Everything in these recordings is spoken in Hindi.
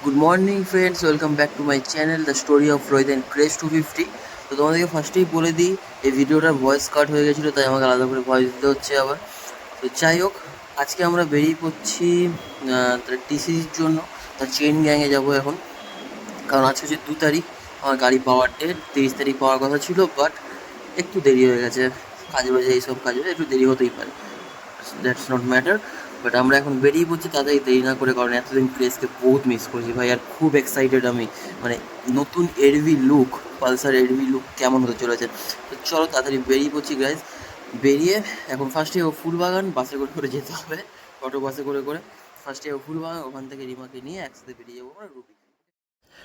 Good morning friends, welcome back to my channel the story of Rohit and craze 250। তো তোমাদেরকে ফার্স্টেই বলে দিই, এই ভিডিওটার ভয়েস কাট হয়ে গেছিলো, তাই আমাকে আলাদা করে ভয়েস দিতে হচ্ছে আবার। তো যাই হোক, আজকে আমরা বেরিয়ে পড়ছি টিসির জন্য। তার চেন গ্যাংয়ে যাবো এখন, কারণ আজকে হচ্ছে 2 তারিখ। আমার গাড়ি পাওয়ার ডেট 23 তারিখ পাওয়ার কথা ছিল, বাট একটু দেরি হয়ে গেছে। কাজে বাজে এইসব কাজে একটু দেরি হতেই পারে, দ্যাটস নট ম্যাটার। বাট আমরা এখন বেরিয়ে পড়ছি তাড়াতাড়ি, দেরি না করে, কারণ এতদিন ক্রেজকে বহুত মিস করছি ভাই। আর খুব এক্সাইটেড আমি, মানে নতুন এডভি লুক, পালসার এডভি লুক কেমন হতে চলেছে। তো চলো তাড়াতাড়ি বেরিয়ে পড়ছি গাইজ। বেরিয়ে এখন ফার্স্টে ফুলবাগান বাসে করে করে যেতে হবে, অটো বাসে করে করে। ফার্স্টে ফুলবাগান, ওখান থেকে রিমাকে নিয়ে একসাথে বেরিয়ে যাবো আমরা রুবি।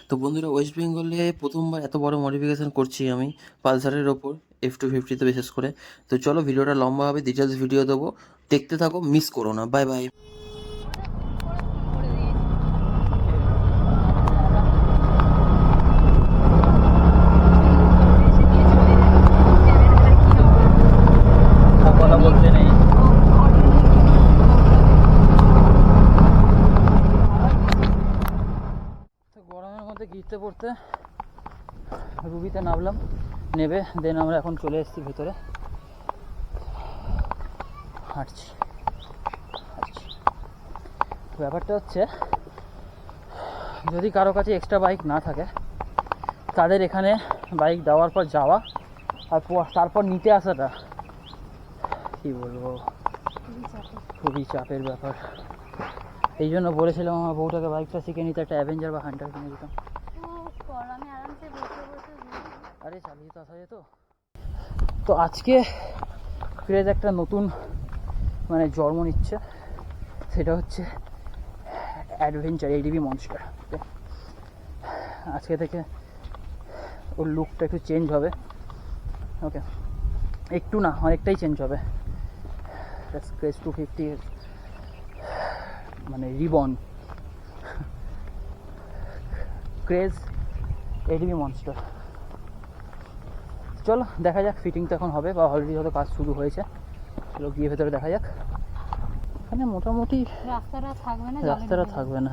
তো বন্ধুরা, ওয়েস্ট বেঙ্গলে প্রথমবার এত বড় মডিফিকেশান করছি আমি পালসারের ওপর, F250-তে বিশেষ করে। তো চলো, ভিডিওটা লম্বা হবে, ডিটেলস ভিডিও দেবো, দেখতে থাকো, মিস করো না। Bye bye. কথা বলতে নেই। গরমের মধ্যে গিরতে পড়তে রুবিতে নামলাম, নেবে দেন আমরা এখন চলে এসেছি ভেতরে, হাঁটছি। ব্যাপারটা হচ্ছে, যদি কারো কাছে এক্সট্রা বাইক না থাকে, তাদের এখানে বাইক দেওয়ার পর যাওয়া আর তারপর নিতে আসাটা, কী বলবো, খুবই চাপের ব্যাপার। এই জন্য বলেছিলাম আমার বউটাকে বাইকটা শিখে নিতে, একটা অ্যাভেঞ্জার বা হান্টার কিনে দিতাম। আরে চালিয়ে তো আসা যেত। তো আজকে ক্রেজ একটা নতুন মানে জন্ম নিচ্ছে, সেটা হচ্ছে অ্যাডভেঞ্চার এডিবি মনস্টার। আজকে থেকে ওর লুকটা একটু চেঞ্জ হবে। ওকে, একটু না, অনেকটাই চেঞ্জ হবে। ক্রেজ 250 মানে রিবন, ক্রেজ এডিবি মনস্টার। চলো দেখা যাক, ফিটিং তো এখন হবে, বা অলরেডি হয়তো কাজ শুরু হয়েছে। চলো গিয়ে ভেতরে দেখা যাক। এখানে মোটামুটি রাস্তাটা থাকবে না।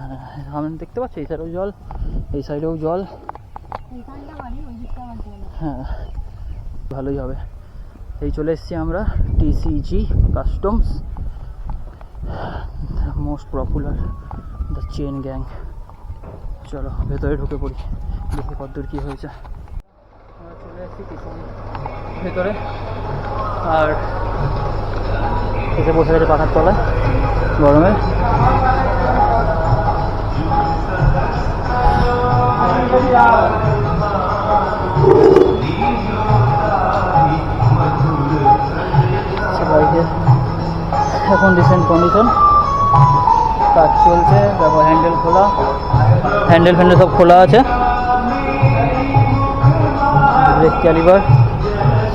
সামনে দেখতে পাচ্ছি, এই সাইডেও জল, এই সাইডেও জল। হ্যাঁ, ভালোই হবে। এই চলে এসেছি আমরা TCG customs, most popular the chain gang. চলো ভেতরে ঢুকে পড়ি, দেখি কতদূর কী হয়েছে। আমরা চলে এসেছি টিসিজি ভেতরে, আর এসে বসে গেছে পাখার তলায় গরমে। বাইকে এখন রিসেন্ট কন্ডিশন, কাজ চলছে। দেখো হ্যান্ডেল খোলা, হ্যান্ডেল সব খোলা আছে। ব্রেক ক্যালিবার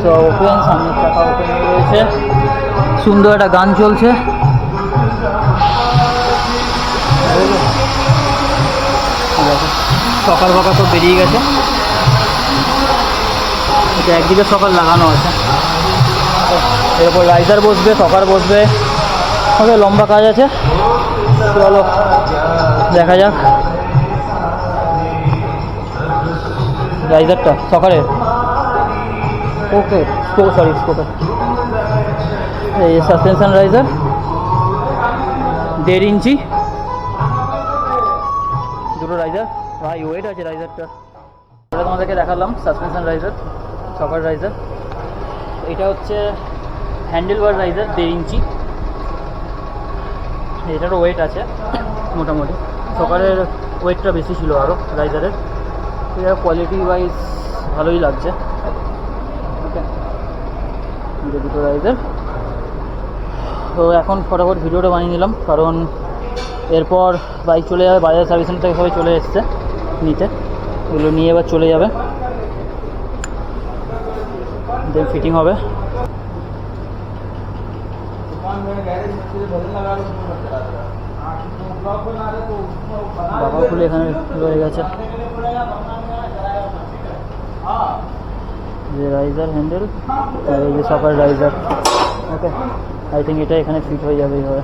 সব ওপেন, সামনের চাকা ওপেন রয়েছে। সুন্দর একটা গান চলছে। সকাল ফাঁকা তো বেরিয়ে গেছে, এটা একদিকে সকাল লাগানো আছে, এরপর রাইজার বসবে, সকার বসবে, ওদের লম্বা কাজ আছে। চলো দেখা যাক। রাইজারটা সকালের, ওকে স্কোপের এই সাসপেনশন রাইজার 1.5 ইঞ্চি, দুটো রাইজার। ভাই ওয়েট আছে রাইজারটা। ওটা তোমাদেরকে দেখালাম সাসপেনশন রাইজার, সকার রাইজার। এটা হচ্ছে হ্যান্ডেল বার রাইজার 1.5 ইঞ্চি, এটারও ওয়েট আছে মোটামুটি। সকালের ওয়েটটা বেশি ছিল আরও রাইজারের। এটা কোয়ালিটি ওয়াইজ ভালোই লাগছে। ওকে, দুটো রাইজার। তো এখন ফটাফট ভিডিওটা বানিয়ে নিলাম, কারণ এরপর বাইক চলে যাবে বাজার সার্ভিসিং থেকে, সবাই চলে এসছে নিতে, এগুলো নিয়ে এবার চলে যাবে, দেন ফিটিং হবে। বাবা খুলে এখানে রয়ে গেছে যে রাইজার হ্যান্ডেল, আর এই যে সকার রাইজার। ওকে, আই থিঙ্ক এটা এখানে ফিট হয়ে যাবে এইভাবে।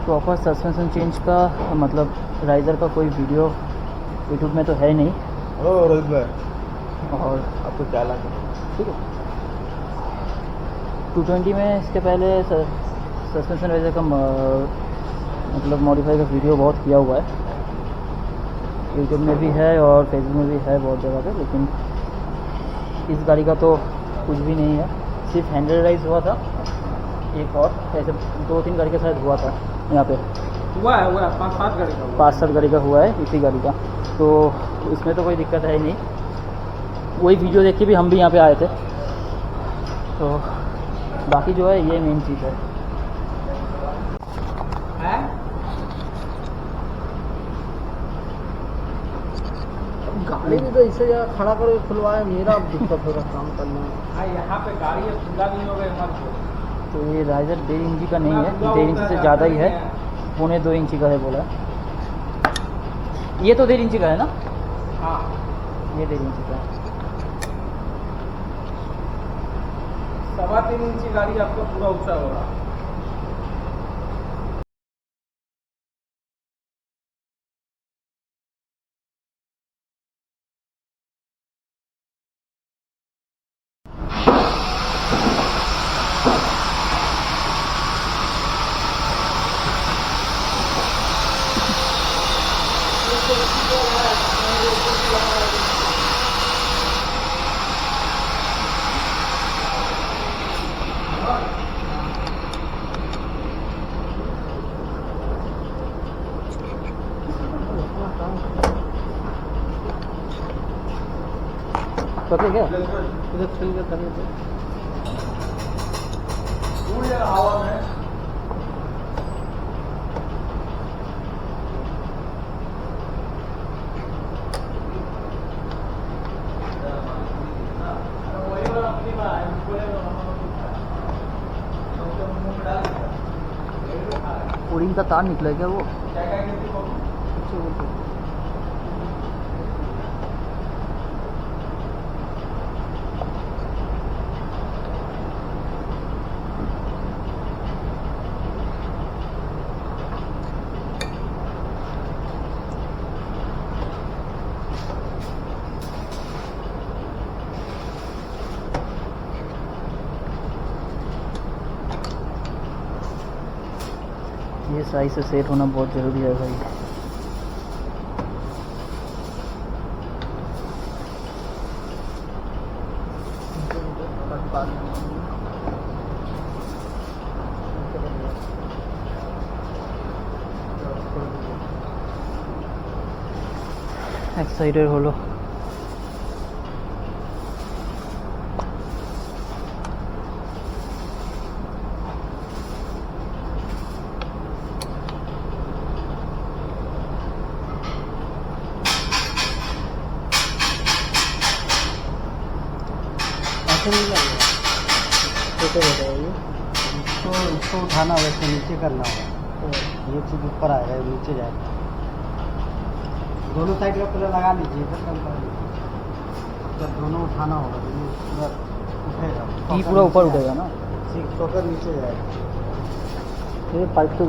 प्रॉपर सस्पेंशन चेंज का मतलब राइज़र का कोई वीडियो यूट्यूब में तो है नहीं। ओ रोहित भाई, और आपको क्या लगा? ठीक है, 220 में इसके पहले सस्पेंशन राइज़र का मतलब मॉडिफाई का वीडियो बहुत किया हुआ है, यूट्यूब में भी है और फेसबुक में भी है बहुत जगह पे, लेकिन इस गाड़ी का तो कुछ भी नहीं है। सिर्फ हैंडल राइज हुआ था एक, और ऐसे 2-3 गाड़ी के साथ हुआ था यहाँ पे, हुआ है 5-7 गाड़ी का 5-7 गाड़ी का हुआ है इसी गाड़ी का, तो इसमें तो कोई दिक्कत है ही नहीं। वही वीडियो देख के भी हम भी यहाँ पे आए थे, तो बाकी जो है ये मेन चीज़ है। गाड़ी भी तो इसे जगह खड़ा करके खुलवाए, मेरा दिक्कत होगा काम करने में। हाँ, यहाँ पे गाड़ी है, खुला नहीं होगा हमारे को। तो ये राइजर 1.5 इंची का नहीं है, 1.5 इंची से ज़्यादा ही है, 1.25 इंची का है बोला। ये तो 1.5 इंची का है ना? हाँ, ये 1.5 इंची का है। 3.25 इंची गाड़ी आपका पूरा ऊंचा होगा। पकड़े क्या? इधर छील के करने दो। उड़ जा हवा में। ओरिंग का तार निकला है क्या वो? ये सही से सेट होना बहुत ज़रूरी है भाई। एक्साइटेड हो लो। कैसे बताइए? तो इसको उठाना वैसे नीचे करना होगा, ये चीज़ ऊपर आएगा, ये नीचे जाएगा। दोनों साइड का पहले लगा लीजिए, फिर कम कर लीजिए। जब दोनों उठाना होगा तो ये पूरा उठेगा, ये पूरा ऊपर उठेगा ना? शॉकर नीचे जाएगा। ये पाइप तो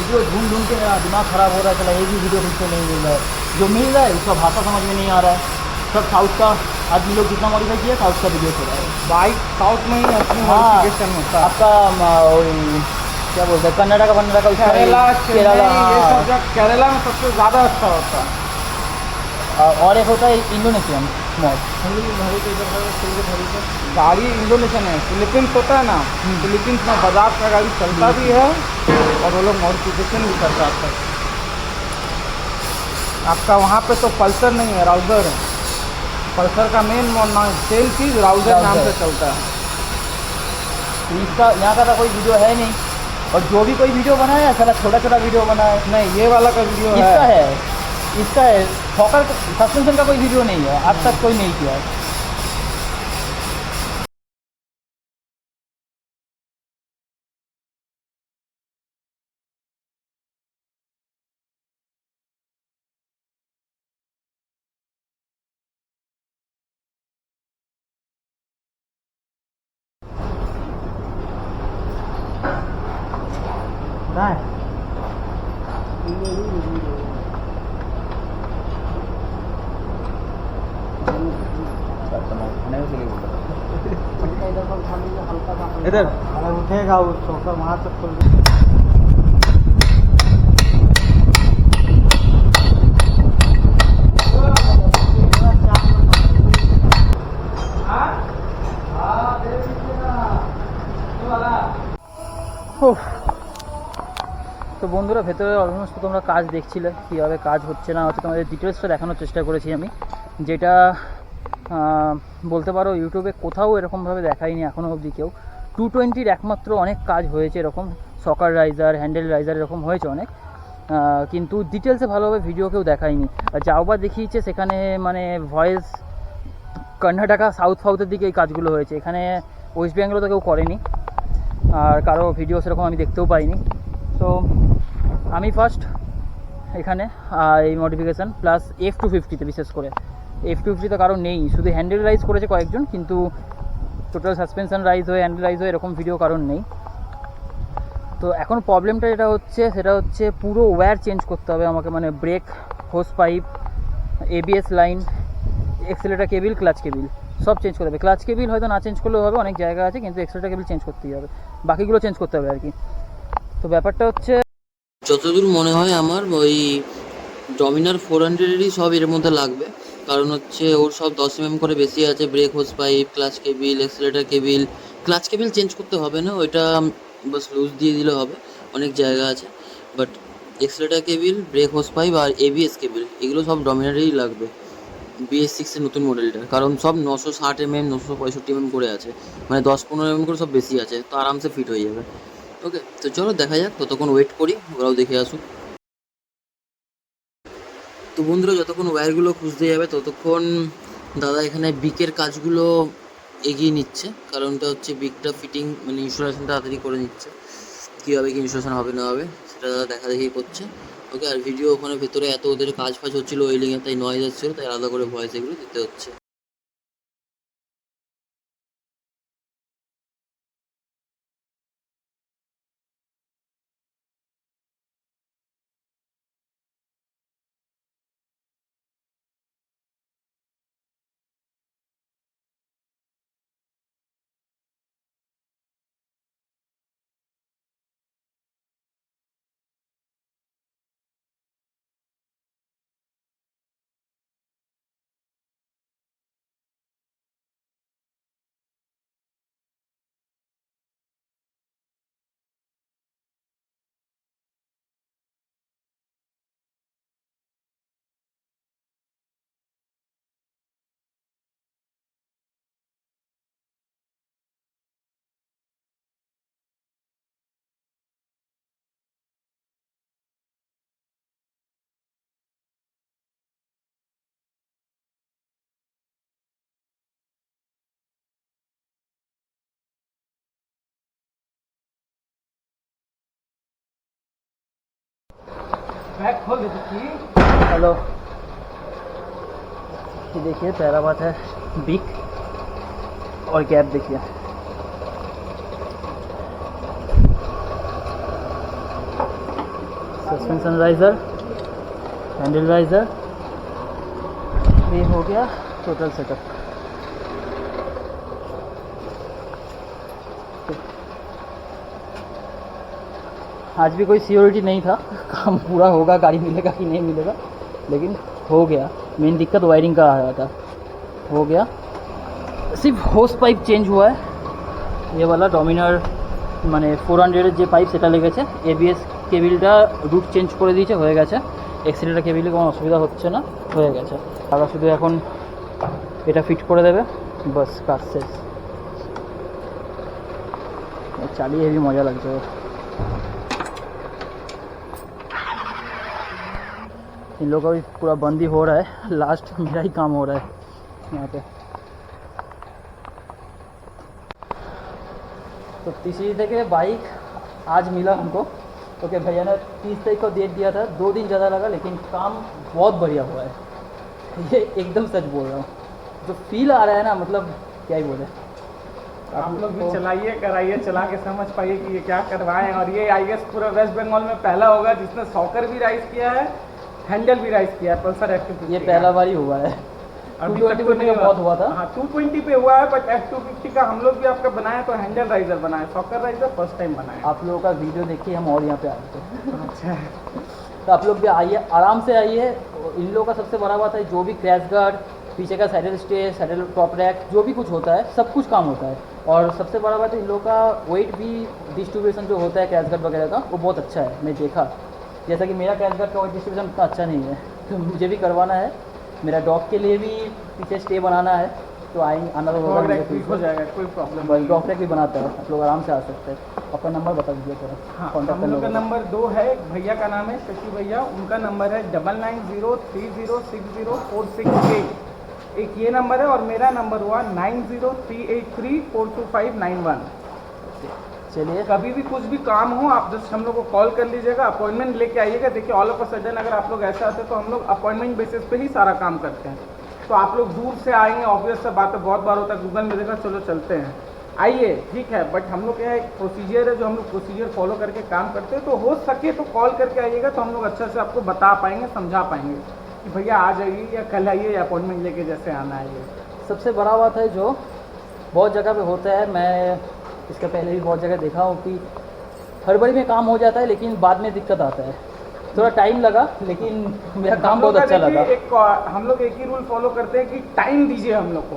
वीडियो ढूंढ ढूंढ के मेरा दिमाग ख़राब हो रहा है, चला एक भी वीडियो ठीक से नहीं मिल रहा है, जो मिल रहा है उसका भाषा समझ में नहीं आ रहा है, सब साउथ का आदमी लोग जितना मॉडिफाई किया साउथ का वीडियो चल रहा है। बाइक साउथ में ही असली हाँ, मॉडिफिकेशन होता है। आपका वही क्या बोलते हैं कन्नड़ा का उसका केरला केरला ये सब हाँ। जगह केरला में सबसे ज़्यादा अच्छा होता है। और एक होता है इंडोनेशियन मॉड, गाड़ी इंडोनेशियन है, फिलीपींस होता है ना, फिलीपींस में बजाज का गाड़ी चलता भी है और वो लोग मॉडिफिकेशन भी करता है। आपका वहाँ पे तो पल्सर नहीं है, राउजर है। पल्सर का मेन सेल चीज़ राउजर नाम से चलता है। इसका यहाँ का तो कोई वीडियो है नहीं, और जो भी कोई वीडियो बनाया सारा छोटा छोटा वीडियो बनाया। नहीं, ये वाला का वीडियो इसका है फॉकर सस्पेंशन का कोई वीडियो नहीं है, आज तक कोई नहीं किया है। इधर उठेगा वो शोकर वहाँ तक खोल তো বন্ধুরা, ভেতরে অলমোস্ট তোমরা কাজ দেখছিলে কীভাবে কাজ হচ্ছে না হচ্ছে, তোমাদের ডিটেলসটা দেখানোর চেষ্টা করেছি আমি, যেটা বলতে পারো ইউটিউবে কোথাও এরকমভাবে দেখায়নি এখনও অবধি কেউ। 220-র একমাত্র অনেক কাজ হয়েছে এরকম, সকার রাইজার, হ্যান্ডেল রাইজার এরকম হয়েছে অনেক, কিন্তু ডিটেলসে ভালোভাবে ভিডিও কেউ দেখায়নি। যাও বা দেখিয়েছে সেখানে মানে ভয়েস কর্ণাটকা সাউথের দিকে এই কাজগুলো হয়েছে, এখানে ওয়েস্ট বেঙ্গলে তো কেউ করেনি, আর কারো ভিডিও সেরকম আমি দেখতেও পাইনি। তো আমি ফার্স্ট এখানে এই মডিফিকেশান প্লাস F250-তে, বিশেষ করে F250-তে কারো নেই, শুধু হ্যান্ডেল রাইজ করেছে কয়েকজন, কিন্তু টোটাল সাসপেনশন রাইজ হয়ে হ্যান্ডেল রাইজ হয়ে এরকম ভিডিও কারণ নেই। তো এখন প্রবলেমটা যেটা হচ্ছে সেটা হচ্ছে পুরো ওয়্যার চেঞ্জ করতে হবে আমাকে, মানে brake, hose pipe, ABS line, accelerator cable, clutch cable সব চেঞ্জ করতে হবে। ক্লাচ কেবিল হয়তো না চেঞ্জ করলেও হবে, অনেক জায়গা আছে, কিন্তু এক্সেলেটার কেবিল চেঞ্জ করতেই হবে, বাকিগুলো চেঞ্জ করতে হবে আর কি। তো ব্যাপারটা হচ্ছে যতদূর মনে হয় আমার ওই ডমিনার 400-এরই সব এর মধ্যে লাগবে, কারণ হচ্ছে ওর সব 10 mm করে বেশি আছে, brake hose pipe, clutch cable, accelerator cable. Clutch cable change করতে হবে না, ওইটা বাস লুজ দিয়ে দিলে হবে, অনেক জায়গা আছে। But accelerator cable, brake hose pipe আর ABS কেবিল এগুলো সব ডমিনারেরই লাগবে BS6-এর নতুন মডেলটা, কারণ সব 960 mm 965 mm করে আছে, মানে 10-15 mm করে সব বেশি আছে, তো আরামসে ফিট হয়ে যাবে। ওকে, তো চলো দেখা যাক, ততক্ষণ ওয়েট করি, ওরাও দেখে আসুক। তো বন্ধুরা, যতক্ষণ ওয়্যারগুলো খুঁজতে যাবে ততক্ষণ দাদা এখানে বিকের কাজগুলো এগিয়ে নিচ্ছে, কারণটা হচ্ছে বিকটা ফিটিং মানে ইনস্টলেশনটা তাড়াতাড়ি করে নিচ্ছে, কীভাবে কি ইনস্টলেশন হবে না হবে সেটা দাদা দেখা দেখি করছে। ওকে, আর ভিডিও ওখানে ভেতরে এত ওদের কাজ ফাজ হচ্ছিলো ওয়েলিংয়ে, তাই নয়েজ আসছিলো, তাই আলাদা করে ভয়েস এগুলো দিতে হচ্ছে। बैग खोल देती थी। हेलो, ये देखिए पहला बात है बिक और गैप देखिए, सस्पेंशन राइजर, हैंडल राइजर, ये हो गया टोटल सेटअप। आज भी कोई सियोरिटी नहीं था, काम पूरा होगा, गाड़ी मिलेगा कि नहीं मिलेगा, लेकिन हो गया। मेन दिक्कत वायरिंग का आ रहा था, हो गया। सिर्फ হোস পাইপ চেঞ্জ हुआ है, ये वाला ডমিনার মানে 400 যে পাইপ সেটা লেগেছে, এবিএস কেবিলটা রুট চেঞ্জ করে দিয়েছে, হয়ে গেছে। এক্সিলেটার কেবিলে কোনো অসুবিধা হচ্ছে না, হয়ে গেছে। তারা শুধু এখন এটা ফিট করে দেবে, বাস কাজ শেষ। চালিয়ে হেভি মজা লাগছে। इन लोगों का भी पूरा बंदी हो रहा है, लास्ट मेरा ही काम हो रहा है यहाँ पे। तो 30 থেকে बाइक आज मिला हमको, क्योंकि भैया ने 30 तारीख को डेट दिया था, 2 दिन ज़्यादा लगा, लेकिन काम बहुत बढ़िया हुआ है। ये एकदम सच बोल रहा हूँ, जो फील आ रहा है ना, मतलब क्या ही बोले। आप लोग भी चलाइए, कराइए, चला के समझ पाइए कि ये क्या करवाएं। और ये आई गेस पूरा वेस्ट बंगाल में पहला होगा जिसने सॉकर भी राइज किया है, हैंडल भी राइज किया है पल्सर F250। ये पहला बार ही हुआ है। अभी 220 में बहुत हुआ था। हाँ 220 पे हुआ है, बट F250 का हम लोग भी आपका बनाए तो हैंडल राइजर बनाए, सॉकर राइजर फर्स्ट टाइम बनाए। आप लोगों का वीडियो देखिए हम और यहाँ पे आए थे। अच्छा, तो आप लोग भी आइए, आराम से आइए। इन लोगों का सबसे बड़ा बात है, जो भी क्रैश गार्ड, पीछे का saddle stay, saddle top rack, जो भी कुछ होता है सब कुछ काम होता है। और सबसे बड़ा बात है, इन लोगों का वेट भी डिस्ट्रीब्यूशन जो होता है क्रैश गार्ड वगैरह का, वो बहुत अच्छा है। मैं देखा, जैसा कि मेरा क्रैश गार्ड का वेट डिस्ट्रीब्यूशन उतना अच्छा नहीं है, तो मुझे भी करवाना है। मेरा डॉग के लिए भी पीछे स्टे बनाना है, तो आना तो होगा, ठीक हो जाएगा, कोई प्रॉब्लम बस नहीं। डॉग ट्रैक भी बनाता है, आप लोग आराम से आ सकते हैं। आपका नंबर बता दीजिए थोड़ा। हाँ, कॉन्टैक्ट हम लोग का नंबर 2 है, एक भैया का नाम है शशि भैया, उनका नंबर है 9903060468। एक ये नंबर है, और मेरा नंबर हुआ 9038342591। चलिए, कभी भी कुछ भी काम हो आप जस्ट हम लोग को कॉल कर लीजिएगा, अपॉइंटमेंट लेके आइएगा। देखिए ऑल ऑफ अ सडन अगर आप लोग ऐसे आते तो हम लोग अपॉइंटमेंट बेसिस पे ही सारा काम करते हैं। तो आप लोग दूर से आएंगे, ऑब्वियस सा बात है, बहुत बार होता है गूगल में देखा चलो चलते हैं, आइए ठीक है, बट हम लोग क्या एक प्रोसीजर है जो हम लोग प्रोसीजर फॉलो करके काम करते हैं। तो हो सके तो कॉल करके आइएगा, तो हम लोग अच्छा से आपको बता पाएंगे, समझा पाएंगे कि भैया आ जाइए या कल आइए या अपॉइंटमेंट लेके जैसे आना है। सबसे बड़ा बात है जो बहुत जगह पे होता है, मैं इसका पहले भी बहुत जगह देखा हूँ कि हड़बड़ी में काम हो जाता है, लेकिन बाद में दिक्कत आता है। थोड़ा टाइम लगा, लेकिन मेरा काम बहुत अच्छा लगा। हम लोग एक ही रूल फॉलो करते हैं कि टाइम दीजिए हम लोग को।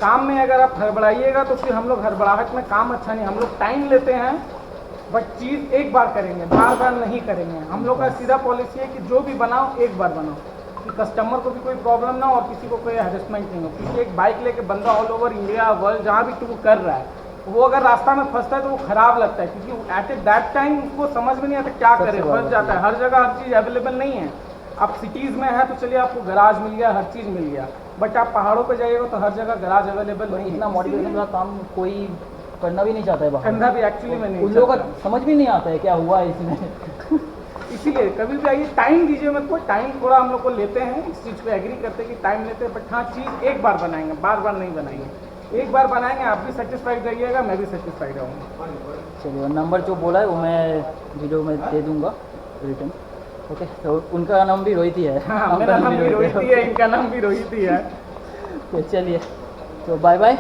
काम में अगर आप हड़बड़ाइएगा तो फिर हम लोग हड़बड़ाहट में काम अच्छा नहीं, हम लोग टाइम लेते हैं, बट चीज़ एक बार करेंगे, बार बार नहीं करेंगे। हम लोग का सीधा पॉलिसी है कि जो भी बनाओ एक बार बनाओ, कि कस्टमर को भी कोई प्रॉब्लम ना हो और किसी को कोई हैरेसमेंट नहीं हो। क्योंकि एक बाइक लेके बंदा ऑल ओवर इंडिया वर्ल्ड जहाँ भी टूर कर रहा है, वो अगर रास्ता में फंसता है तो वो खराब लगता है, क्योंकि एट ए दैट टाइम उसको समझ में नहीं आता क्या करे, फंस जाता है। हर जगह हर चीज़ अवेलेबल नहीं है। आप सिटीज़ में है तो चलिए आपको गराज मिल गया, हर चीज़ मिल गया, बट आप पहाड़ों पे जाइएगा तो हर जगह गराज अवेलेबल नहीं है। इतना मॉडिफिकेशन का काम कोई करना भी नहीं चाहता है बाहर, करना भी एक्चुअली में नहीं, उन लोगों का समझ भी नहीं आता है क्या हुआ है इसमें। इसीलिए कभी भी आइए, टाइम दीजिए मत को, टाइम थोड़ा हम लोग को लेते हैं, इस चीज़ पे एग्री करते हैं कि टाइम लेते हैं, बट हाँ चीज़ एक बार बनाएंगे, बार बार नहीं बनाएंगे। एक बार बनाएंगे, आप भी सेटिस्फाइड रहिएगा, मैं भी सेटिस्फाइड रहूँगा। चलिए, नंबर जो बोला है वो मैं वीडियो में दे दूँगा रिटर्न। ओके, तो उनका नाम भी रोहित ही है। हाँ, मेरा नाम भी रोहित ही है, इनका नाम भी रोहित ही है। तो चलिए, तो बाय बाय।